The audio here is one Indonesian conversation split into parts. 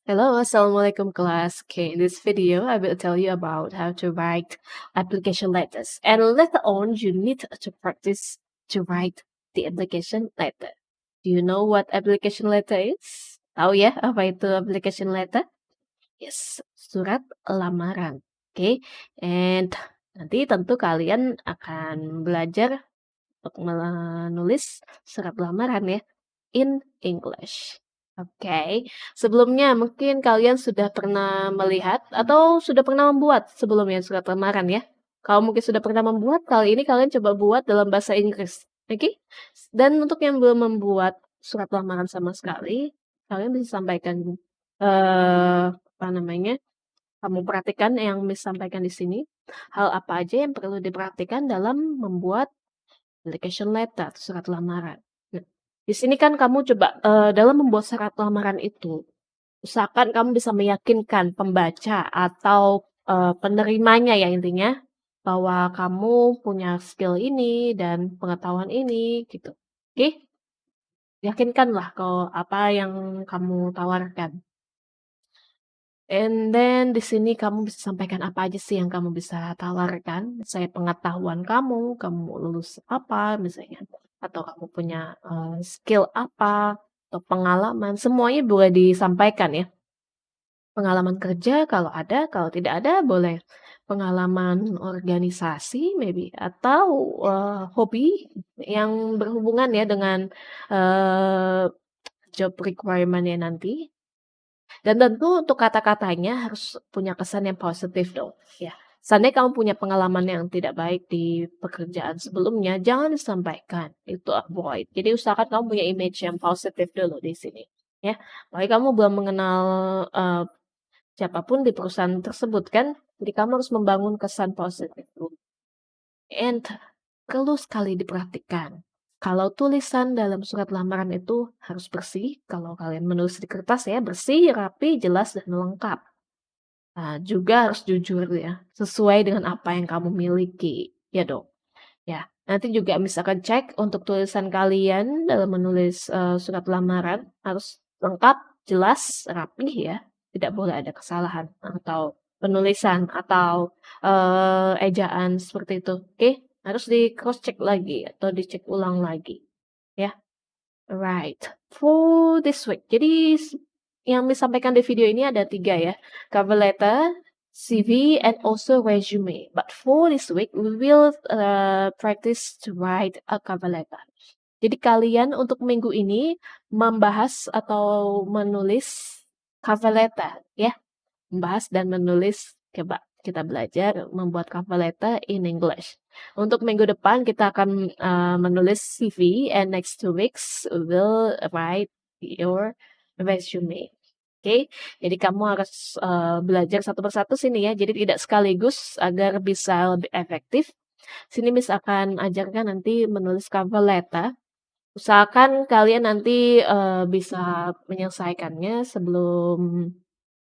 Hello, Assalamualaikum class. Okay, in this video, I will tell you about how to write application letters. And later on, you need to practice to write the application letter. Do you know what application letter is? Tahu ya apa itu application letter? Yes, surat lamaran. Okay, and nanti tentu kalian akan belajar untuk menulis surat lamaran ya in English. Oke, sebelumnya mungkin kalian sudah pernah melihat atau sudah pernah membuat sebelumnya surat lamaran ya? Kalau mungkin sudah pernah membuat, kali ini kalian coba buat dalam bahasa Inggris, oke? Dan untuk yang belum membuat surat lamaran sama sekali, kalian bisa sampaikan, apa namanya, kamu perhatikan yang disampaikan di sini, hal apa aja yang perlu diperhatikan dalam membuat application letter, surat lamaran. Nah, di sini kan kamu coba, dalam membuat surat lamaran itu, usahakan kamu bisa meyakinkan pembaca atau, penerimanya ya intinya, bahwa kamu punya skill ini dan pengetahuan ini gitu. Oke? Yakinkanlah kalau apa yang kamu tawarkan. And then di sini kamu bisa sampaikan apa aja sih yang kamu bisa tawarkan, misalnya pengetahuan kamu lulus apa misalnya, atau kamu punya, skill apa, atau pengalaman, semuanya boleh disampaikan ya. Pengalaman kerja kalau ada, kalau tidak ada boleh pengalaman organisasi maybe atau, hobi yang berhubungan ya dengan, eee, job requirement-nya nanti. Dan tentu untuk kata-katanya harus punya kesan yang positif dong, ya. Seandainya kamu punya pengalaman yang tidak baik di pekerjaan sebelumnya, jangan disampaikan, itu avoid. Jadi usahakan kamu punya image yang positif dulu di sini, ya. Apalagi kamu belum mengenal, eee, siapa di perusahaan tersebut kan, jadi kamu harus membangun kesan positif dulu. And perlu sekali diperhatikan, kalau tulisan dalam surat lamaran itu harus bersih, kalau kalian menulis di kertas ya, bersih, rapi, jelas, dan lengkap. Nah, juga harus jujur ya, sesuai dengan apa yang kamu miliki, ya dong? Ya, nanti juga misalkan cek untuk tulisan kalian dalam menulis, surat lamaran harus lengkap, jelas, rapih ya, tidak boleh ada kesalahan atau penulisan atau, ejaan seperti itu, oke? Harus di cross check lagi atau dicek ulang lagi, ya. Right. For this week, jadi yang disampaikan di video ini ada 3 ya, cover letter, CV, and also resume. But for this week, we will, practice to write a cover letter. Jadi kalian untuk minggu ini membahas atau menulis cover letter ya, membahas dan menulis. Coba kita belajar membuat cover letter in English. Untuk minggu depan kita akan, menulis CV and next 2 weeks we will write your resume. Oke, jadi kamu harus, belajar satu persatu sini ya, jadi tidak sekaligus agar bisa lebih efektif. Sini Miss akan ajarkan nanti menulis cover letter. Usahakan kalian nanti, bisa menyelesaikannya sebelum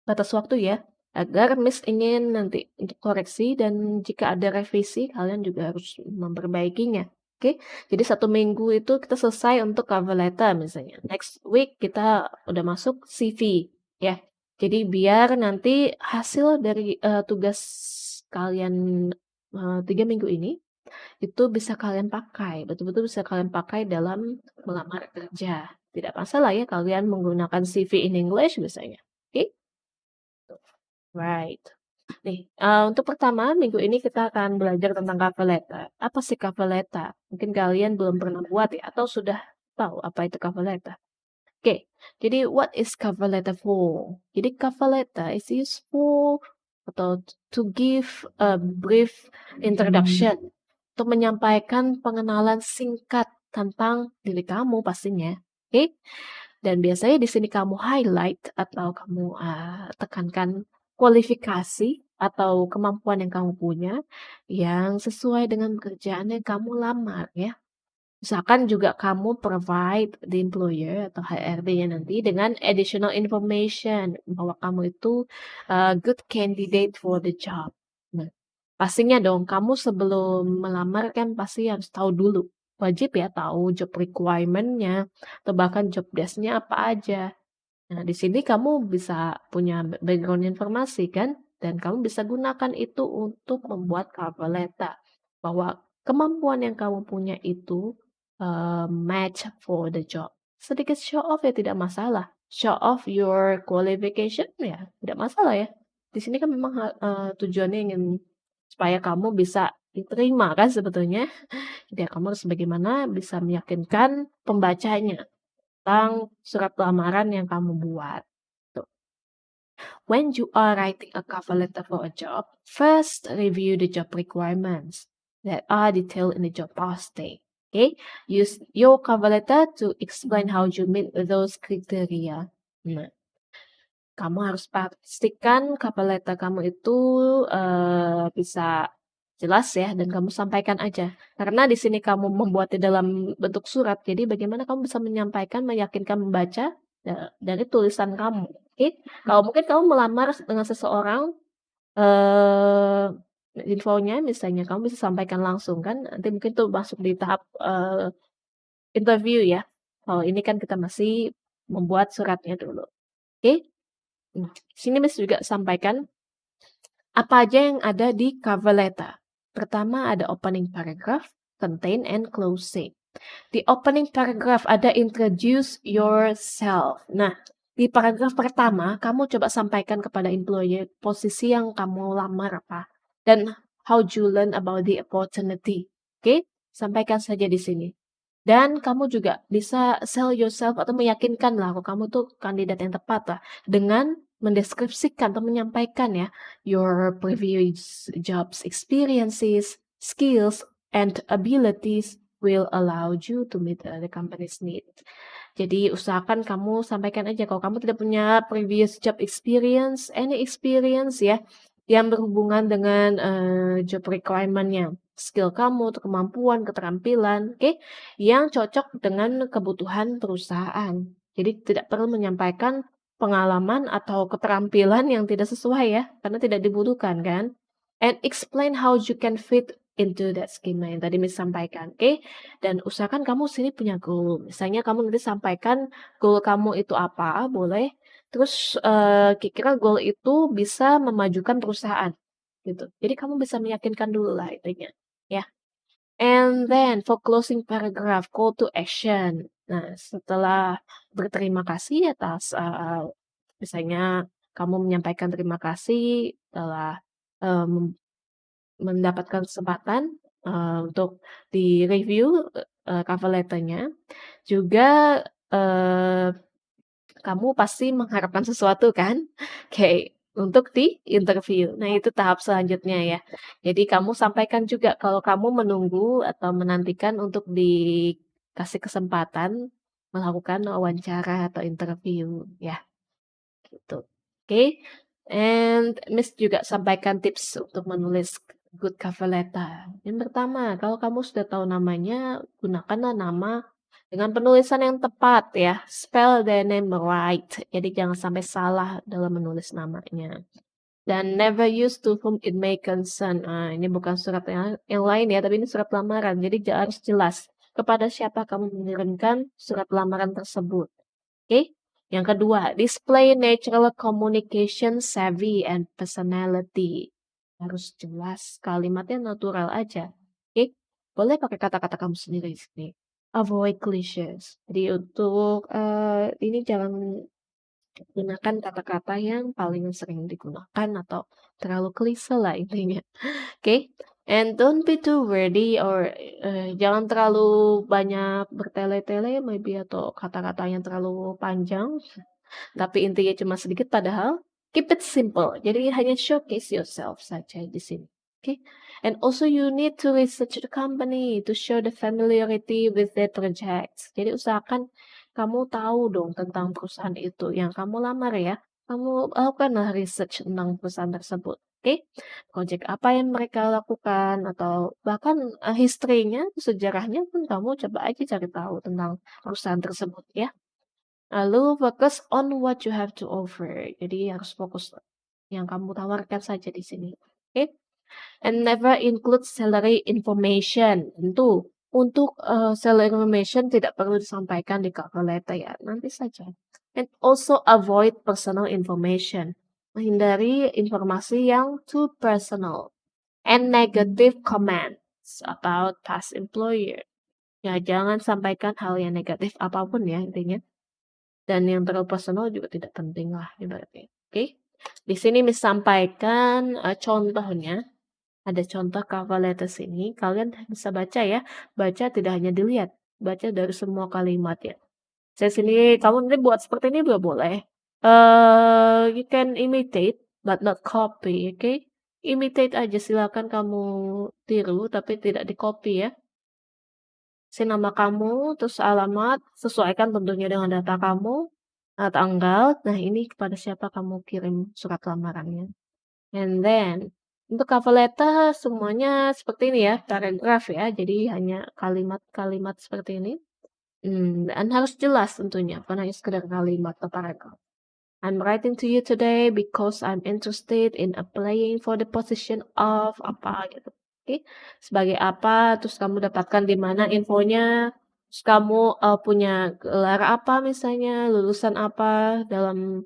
batas waktu ya, agar Miss ingin nanti untuk koreksi dan jika ada revisi kalian juga harus memperbaikinya, oke? Jadi 1 minggu itu kita selesai untuk cover letter misalnya, next week kita udah masuk CV ya. Jadi biar nanti hasil dari, tugas kalian, 3 minggu ini, itu bisa kalian pakai, betul-betul bisa kalian pakai dalam melamar kerja. Tidak masalah ya kalian menggunakan CV in English misalnya, oke? Right. Nih, untuk pertama minggu ini kita akan belajar tentang cover letter. Apa sih cover letter? Mungkin kalian belum pernah buat ya atau sudah tahu apa itu cover letter? Oke, jadi what is cover letter for? Jadi cover letter is useful atau to give a brief introduction, untuk menyampaikan pengenalan singkat tentang diri kamu pastinya, oke? Dan biasanya di sini kamu highlight atau kamu, tekankan kualifikasi atau kemampuan yang kamu punya, yang sesuai dengan pekerjaan yang kamu lamar ya. Misalkan juga kamu provide the employer atau HRD-nya nanti dengan additional information bahwa kamu itu, good candidate for the job. Nah, pastinya dong kamu sebelum melamar kan pasti harus tahu dulu, wajib ya tahu job requirement-nya atau bahkan job desk-nya apa aja. Nah, di sini kamu bisa punya background informasi kan, dan kamu bisa gunakan itu untuk membuat cover letter, bahwa kemampuan yang kamu punya itu, match for the job. Sedikit show off ya tidak masalah, show off your qualification ya tidak masalah ya. Di sini kan memang tujuannya ingin supaya kamu bisa diterima kan sebetulnya. Jadi ya kamu harus bagaimana bisa meyakinkan pembacanya tentang surat lamaran yang kamu buat. Tuh. When you are writing a cover letter for a job, first review the job requirements that are detailed in the job posting. Okay, use your cover letter to explain how you meet those criteria. Nah, kamu harus pastikan cover letter kamu itu, bisa jelas ya dan kamu sampaikan aja. Karena di sini kamu membuatnya dalam bentuk surat, jadi bagaimana kamu bisa menyampaikan, meyakinkan membaca, dari tulisan kamu, oke? Kalau mungkin kamu melamar dengan seseorang, infonya misalnya kamu bisa sampaikan langsung kan, nanti mungkin tuh masuk di tahap, interview ya. Kalau ini kan kita masih membuat suratnya dulu, oke? Nah, sini Miss juga sampaikan apa aja yang ada di cover letter. Pertama ada opening paragraph, contain and closing. Di opening paragraph ada introduce yourself. Nah, di paragraf pertama kamu coba sampaikan kepada employer posisi yang kamu lamar apa dan how you learn about the opportunity. Oke, sampaikan saja di sini. Dan kamu juga bisa sell yourself atau meyakinkan lah kalau kamu tuh kandidat yang tepat lah dengan mendeskripsikan atau menyampaikan ya your previous jobs experiences, skills, and abilities will allow you to meet the company's need. Jadi usahakan kamu sampaikan aja kalau kamu tidak punya previous job experience, any experience ya yang berhubungan dengan job requirement-nya, skill kamu, atau kemampuan, keterampilan, oke, yang cocok dengan kebutuhan perusahaan. Jadi tidak perlu menyampaikan pengalaman atau keterampilan yang tidak sesuai ya, karena tidak dibutuhkan kan. And explain how you can fit into that schema yang tadi Miss sampaikan, oke? Dan usahakan kamu sini punya goal. Misalnya kamu nanti sampaikan goal kamu itu apa, boleh. Terus kira-kira goal itu bisa memajukan perusahaan gitu. Jadi kamu bisa meyakinkan dulu lah intinya, ya. And then for closing paragraph, call to action. Nah, setelah berterima kasih atas, misalnya kamu menyampaikan terima kasih telah, mmm, mendapatkan kesempatan, untuk di-review, cover letter-nya, juga, eee kamu pasti mengharapkan sesuatu kan? Kayak untuk di interview. Nah, itu tahap selanjutnya ya. Jadi kamu sampaikan juga kalau kamu menunggu atau menantikan untuk dikasih kesempatan melakukan wawancara atau interview ya, gitu. Oke, and Miss juga sampaikan tips untuk menulis good cover letter. Yang pertama, kalau kamu sudah tahu namanya, gunakanlah nama dengan penulisan yang tepat ya, spell the name right. Jadi jangan sampai salah dalam menulis namanya. Dan never use to whom it may concern. Ini bukan surat yang lain ya, tapi ini surat lamaran. Jadi harus jelas kepada siapa kamu mengirimkan surat lamaran tersebut. Oke? Yang kedua, display natural communication savvy and personality. Harus jelas, kalimatnya natural aja. Oke? Boleh pakai kata-kata kamu sendiri di sini. Avoid cliches. Jadi untuk ini jangan gunakan kata-kata yang paling sering digunakan atau terlalu klise lah intinya. Oke? And don't be too wordy or jangan terlalu banyak bertele-tele maybe atau kata-kata yang terlalu panjang. Tapi intinya cuma sedikit padahal keep it simple. Jadi hanya showcase yourself saja di sini. Oke. And also you need to research the company to show the familiarity with their projects. Jadi usahakan kamu tahu dong tentang perusahaan itu yang kamu lamar ya. Kamu lakukanlah research tentang perusahaan tersebut. Oke. Project apa yang mereka lakukan atau bahkan history-nya, sejarahnya pun kamu coba aja cari tahu tentang perusahaan tersebut ya. Lalu fokus on what you have to offer. Jadi harus fokus yang kamu tawarkan saja di sini. Oke? And never include salary information. Tentu untuk salary information tidak perlu disampaikan di cover letter ya. Nanti saja. And also avoid personal information. Menghindari informasi yang too personal. And negative comments about past employer. Ya, jangan sampaikan hal yang negatif apapun ya intinya. Dan yang terlalu personal juga tidak penting lah ibaratnya. Oke. Di sini sampaikan contohnya. Ada contoh cover letter sini. Kalian bisa baca ya. Baca tidak hanya dilihat. Baca dari semua kalimat ya. Saya sini kamu nanti buat seperti ini juga boleh. You can imitate but not copy, oke? Imitate aja silakan kamu tiru tapi tidak di-copy ya. Isi nama kamu, terus alamat, sesuaikan tentunya dengan data kamu, tanggal. Nah, ini kepada siapa kamu kirim surat lamarannya. And then untuk cover letter semuanya seperti ini ya, paragraf ya. Jadi hanya kalimat-kalimat seperti ini. Dan harus jelas tentunya, bukan hanya sekedar kalimat atau paragraf. I'm writing to you today because I'm interested in applying for the position of apa gitu. Oke, sebagai apa, terus kamu dapatkan di mana infonya, terus kamu punya gelar apa misalnya, lulusan apa, dalam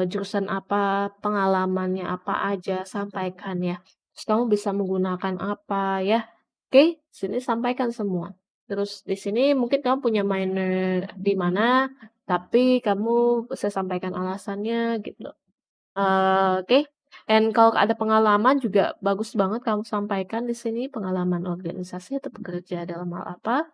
jurusan apa, pengalamannya apa aja, sampaikan ya. Terus kamu bisa menggunakan apa ya. Oke, sini sampaikan semua. Terus di sini mungkin kamu punya minor di mana, tapi kamu bisa sampaikan alasannya gitu. Oke. Dan kalau ada pengalaman juga bagus banget kamu sampaikan di sini, pengalaman organisasi atau bekerja dalam hal apa.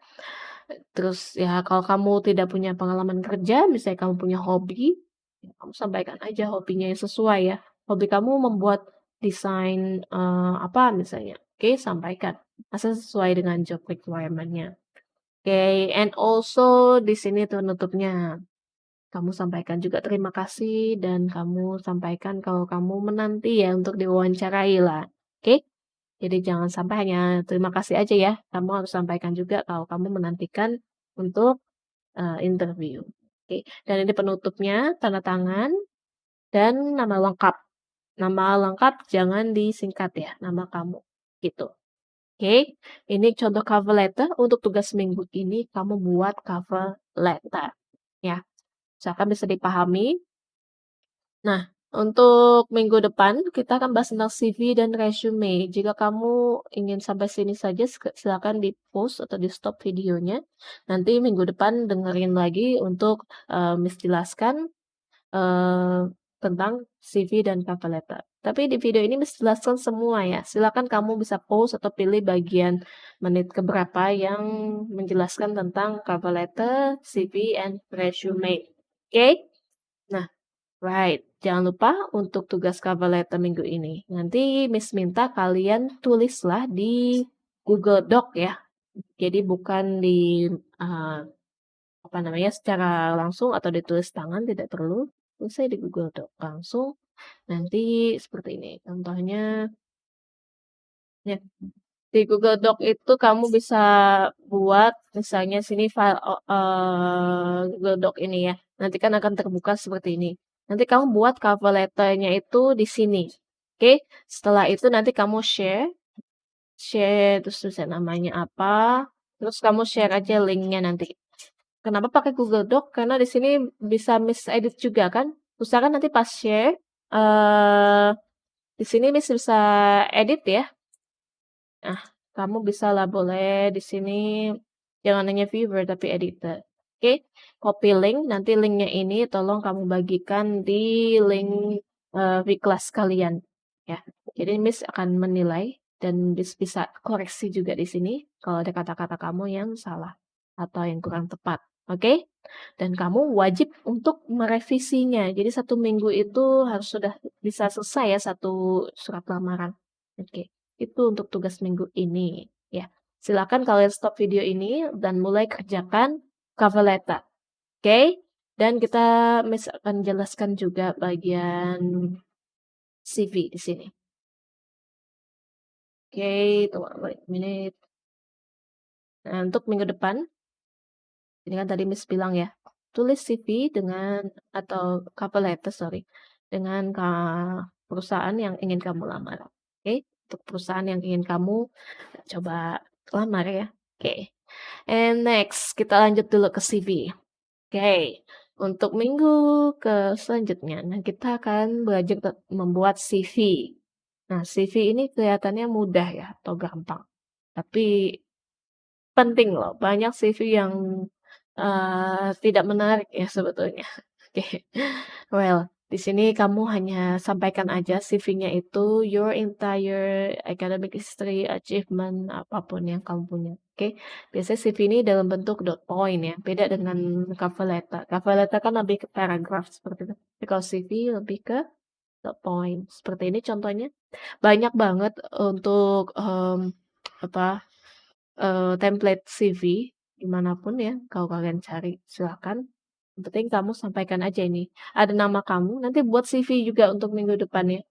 Terus ya kalau kamu tidak punya pengalaman kerja, misalnya kamu punya hobi, ya kamu sampaikan aja hobinya yang sesuai ya. Hobi kamu membuat desain, apa misalnya, oke sampaikan. Asal sesuai dengan job requirement-nya. Oke, and also di sini penutupnya. Kamu sampaikan juga terima kasih dan kamu sampaikan kalau kamu menanti ya untuk diwawancarai lah. Oke? Jadi jangan sampai hanya terima kasih aja ya. Kamu harus sampaikan juga kalau kamu menantikan untuk interview. Oke. Dan ini penutupnya tanda tangan dan nama lengkap. Nama lengkap jangan disingkat ya, nama kamu. Gitu. Oke. Ini contoh cover letter untuk tugas minggu ini kamu buat cover letter ya. Misalkan bisa dipahami. Nah, untuk minggu depan kita akan bahas tentang CV dan resume. Jika kamu ingin sampai sini saja, silakan di-pause atau di-stop videonya. Nanti minggu depan dengerin lagi untuk Miss jelaskan eee, tentang CV dan cover letter. Tapi di video ini Miss jelaskan semua ya. Silakan kamu bisa pause atau pilih bagian menit keberapa yang menjelaskan tentang cover letter, CV, and resume. Oke? Nah, right, jangan lupa untuk tugas cover letter minggu ini. Nanti Miss minta kalian tulislah di Google Doc ya. Jadi bukan di apa namanya secara langsung atau ditulis tangan tidak perlu. Tulis di Google Doc langsung. Nanti seperti ini. Contohnya ya di Google Doc itu kamu bisa buat misalnya sini file Google Doc ini ya. Nanti kan akan terbuka seperti ini. Nanti kamu buat cover letter-nya itu di sini. Oke, setelah itu nanti kamu share, share terus tulisan namanya apa, terus kamu share aja linknya nanti. Kenapa pakai Google Doc? Karena di sini bisa misedit juga kan. Usahakan nanti pas share, eee, di sini bisa edit ya. Nah, kamu bisalah boleh di sini jangan hanya viewer tapi editor. Oke, copy link, nanti linknya ini tolong kamu bagikan di link Wiklas kalian ya. Jadi Miss akan menilai dan Miss bisa koreksi juga di sini kalau ada kata-kata kamu yang salah atau yang kurang tepat. Oke? Dan kamu wajib untuk merevisinya. Jadi 1 minggu itu harus sudah bisa selesai ya 1 surat lamaran. Oke. Itu untuk tugas minggu ini, ya. Silakan kalian stop video ini dan mulai kerjakan cover letter, oke? Dan kita Miss akan jelaskan juga bagian CV di sini. Oke, tunggu wait a minute. Nah, untuk minggu depan, ini kan tadi Miss bilang ya, tulis CV dengan atau cover letter, sorry, dengan perusahaan yang ingin kamu lamar, oke? Untuk perusahaan yang ingin kamu coba lamar ya, oke. And next, kita lanjut dulu ke CV. Oke, Untuk minggu selanjutnya, nah kita akan belajar membuat CV. Nah, CV ini kelihatannya mudah ya atau gampang, tapi penting loh, banyak CV yang, tidak menarik ya sebetulnya. Oke. Well, di sini kamu hanya sampaikan aja CV-nya itu your entire academic history, achievement, apapun yang kamu punya, oke. Biasanya CV ini dalam bentuk dot point ya, beda dengan cover letter. Cover letter kan lebih ke paragraph seperti itu, tapi kalau CV lebih ke dot point, seperti ini contohnya. Banyak banget untuk, apa template CV, dimanapun ya, kalau kalian cari silakan, yang penting kamu sampaikan aja ini, ada nama kamu, nanti buat CV juga untuk minggu depan ya.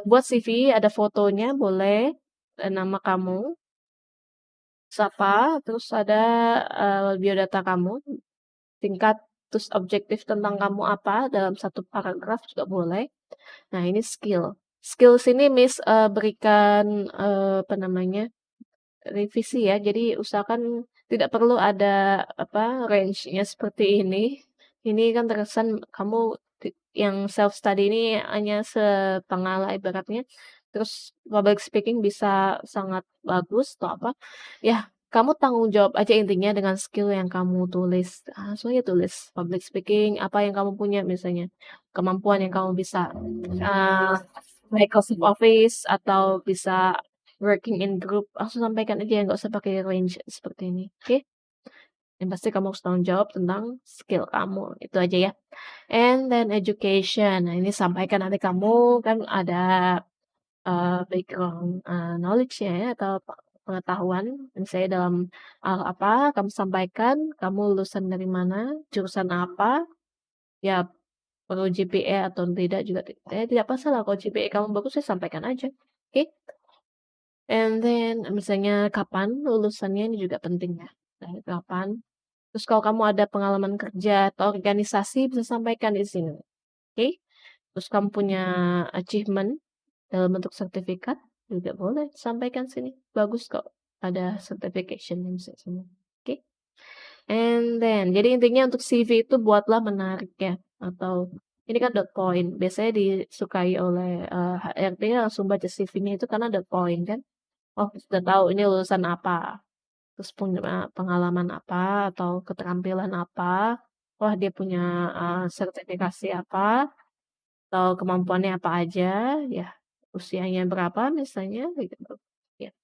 Buat CV ada fotonya boleh, nama kamu, siapa, terus ada, biodata kamu, singkat, terus objektif tentang kamu apa, dalam satu paragraf juga boleh. Nah ini skill. Skill sini Miss, berikan, apa namanya, revisi ya, jadi usahakan tidak perlu ada, apa, range-nya seperti ini. Ini kan terkesan kamu yang self study ini hanya setengah lah ibaratnya, terus public speaking bisa sangat bagus atau apa, ya kamu tanggung jawab aja intinya dengan skill yang kamu tulis, langsung aja tulis public speaking, apa yang kamu punya misalnya, kemampuan yang kamu bisa, eee, Microsoft Office atau bisa working in group, langsung sampaikan aja, nggak usah pakai range seperti ini, oke? Yang pasti kamu harus tanggung jawab tentang skill kamu, itu aja ya. And then education, nah ini sampaikan nanti kamu kan ada, background, knowledge-nya ya atau pengetahuan, misalnya dalam hal apa, kamu sampaikan, kamu lulusan dari mana, jurusan apa, ya perlu GPA atau tidak juga tidak masalah kalau GPA kamu bagus ya sampaikan aja, oke? And then misalnya kapan lulusannya ini juga penting ya, dari kapan. Terus kalau kamu ada pengalaman kerja atau organisasi bisa sampaikan di sini, oke. Terus kamu punya achievement dalam bentuk sertifikat juga boleh sampaikan sini, bagus kok ada certification-nya bisa sini, oke. And then jadi intinya untuk CV itu buatlah menarik ya, atau ini kan dot point, biasanya disukai oleh, HRD langsung baca CV-nya itu karena dot point kan. Oh, sudah tahu ini lulusan apa, terus punya pengalaman apa, atau keterampilan apa, wah dia punya, sertifikasi apa, atau kemampuannya apa aja, ya usianya berapa misalnya kayak gitu, ya.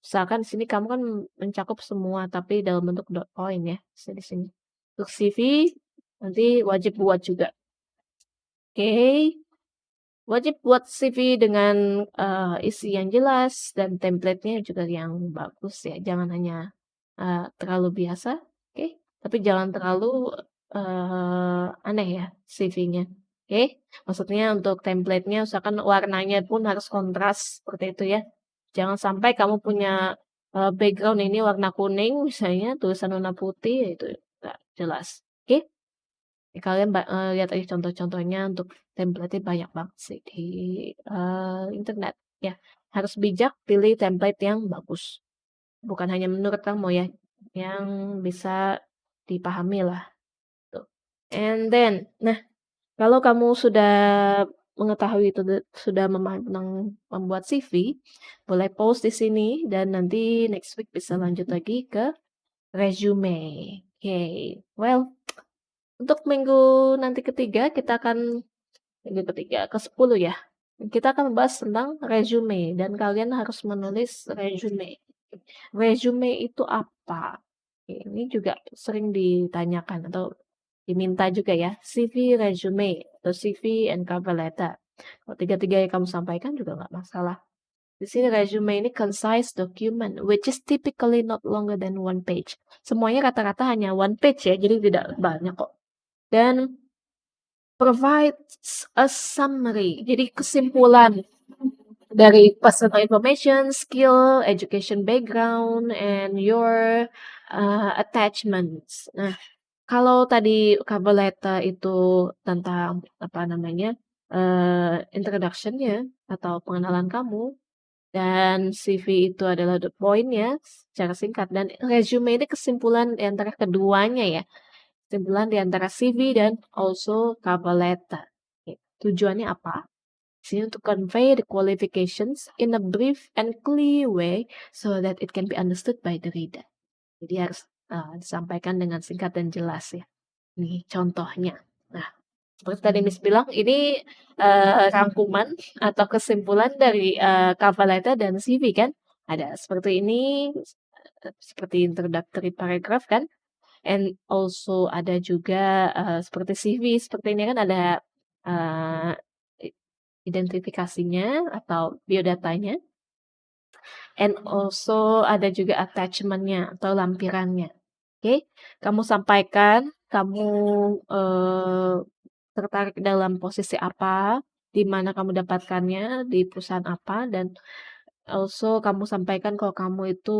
Misalkan di sini kamu kan mencakup semua, tapi dalam bentuk dot point ya, bisa di sini. Untuk CV, nanti wajib buat juga, oke. Wajib buat CV dengan, isi yang jelas dan template-nya juga yang bagus ya, jangan hanya, terlalu biasa, oke, tapi jangan terlalu, aneh ya CV-nya, oke. Maksudnya untuk template-nya usahakan warnanya pun harus kontras seperti itu ya. Jangan sampai kamu punya, background ini warna kuning misalnya, tulisan warna putih, ya itu nggak jelas, oke. Ya kalian lihat aja contoh-contohnya untuk template-nya banyak banget sih di, internet, ya. Harus bijak pilih template yang bagus, bukan hanya menurut kamu ya, yang bisa dipahami lah, tuh. And then, nah kalau kamu sudah mengetahui itu sudah memahami tentang membuat CV, boleh pause di sini dan nanti next week bisa lanjut lagi ke resume, oke. Well, untuk minggu nanti ketiga kita akan minggu ketiga, ke-10 ya. Kita akan membahas tentang resume dan kalian harus menulis resume. Resume itu apa? Ini juga sering ditanyakan atau diminta juga ya, CV, resume, atau CV and cover letter. Kalau tiga-tiganya kamu sampaikan juga nggak masalah. Di sini resume ini concise document which is typically not longer than one page. Semuanya rata-rata hanya one page ya, jadi tidak banyak kok. Dan provides a summary, jadi kesimpulan dari personal information, skill, education background, and your, attachments. Nah, kalau tadi cover letter itu tentang, apa namanya, introduction-nya atau pengenalan kamu, dan CV itu adalah the point-nya secara singkat, dan resume ini kesimpulan di antara keduanya ya. kesimpulan di antara CV dan also cover letter. Oke, tujuannya apa? Di sini untuk convey the qualifications in a brief and clear way so that it can be understood by the reader. Jadi harus disampaikan dengan singkat dan jelas ya. Ini contohnya. Nah, seperti tadi Miss bilang, ini rangkuman atau kesimpulan dari cover letter dan CV kan. Ada seperti ini, seperti introductory paragraph kan. And also ada juga seperti CV, seperti ini kan ada uh, identifikasinya atau biodatanya. And also ada juga attachment-nya atau lampirannya. Oke, kamu sampaikan kamu tertarik dalam posisi apa, di mana kamu dapatkannya, di perusahaan apa, dan also kamu sampaikan kalau kamu itu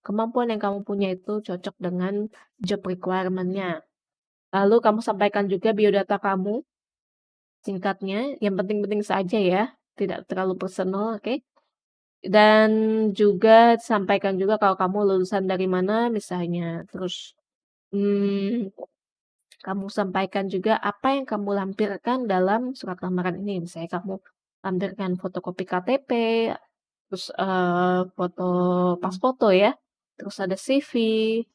kemampuan yang kamu punya itu cocok dengan job requirement-nya. Lalu kamu sampaikan juga biodata kamu, singkatnya, yang penting-penting saja ya, tidak terlalu personal, oke? Dan juga sampaikan juga kalau kamu lulusan dari mana misalnya, terus hmm, kamu sampaikan juga apa yang kamu lampirkan dalam surat lamaran ini. Misalnya kamu lampirkan fotokopi KTP, terus foto pas foto ya, terus ada CV,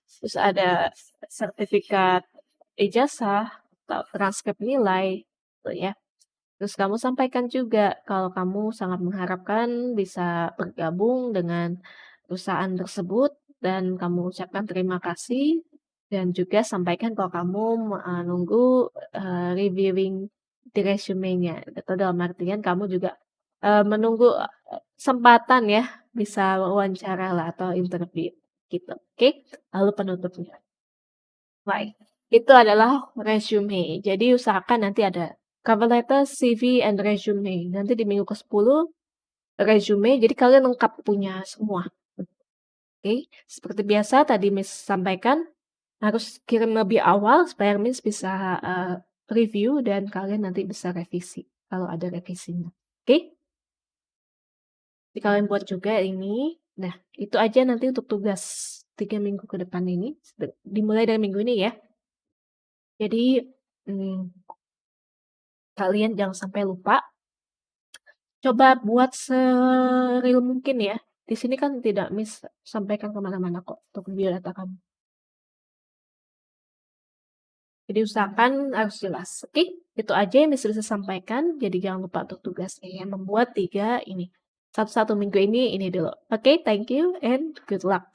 terus ada sertifikat ijazah atau transkrip nilai, gitu ya. Terus kamu sampaikan juga kalau kamu sangat mengharapkan bisa bergabung dengan perusahaan tersebut dan kamu ucapkan terima kasih dan juga sampaikan kalau kamu menunggu reviewing di resume-nya. Atau dalam artian kamu juga menunggu kesempatan ya bisa wawancara lah atau interview gitu. Oke, lalu penutupnya. Baik, itu adalah resume. Jadi usahakan nanti ada cover letter, CV, and resume. Nanti di minggu ke-10 resume, jadi kalian lengkap punya semua. Oke, seperti biasa tadi Miss sampaikan harus kirim lebih awal supaya Miss bisa review dan kalian nanti bisa revisi kalau ada revisinya. Oke, jadi kalian buat juga ini. Nah, itu aja nanti untuk tugas 3 minggu ke depan ini. Dimulai dari minggu ini ya. Jadi kalian jangan sampai lupa. Coba buat sereal mungkin ya. Di sini kan tidak Miss sampaikan kemana mana kok untuk biodata kamu. Jadi usahakan harus jelas. Oke, itu aja yang Miss bisa sampaikan. Jadi jangan lupa untuk tugasnya ya. Membuat 3 ini. Satu-satu minggu ini dulu. Oke, thank you and good luck.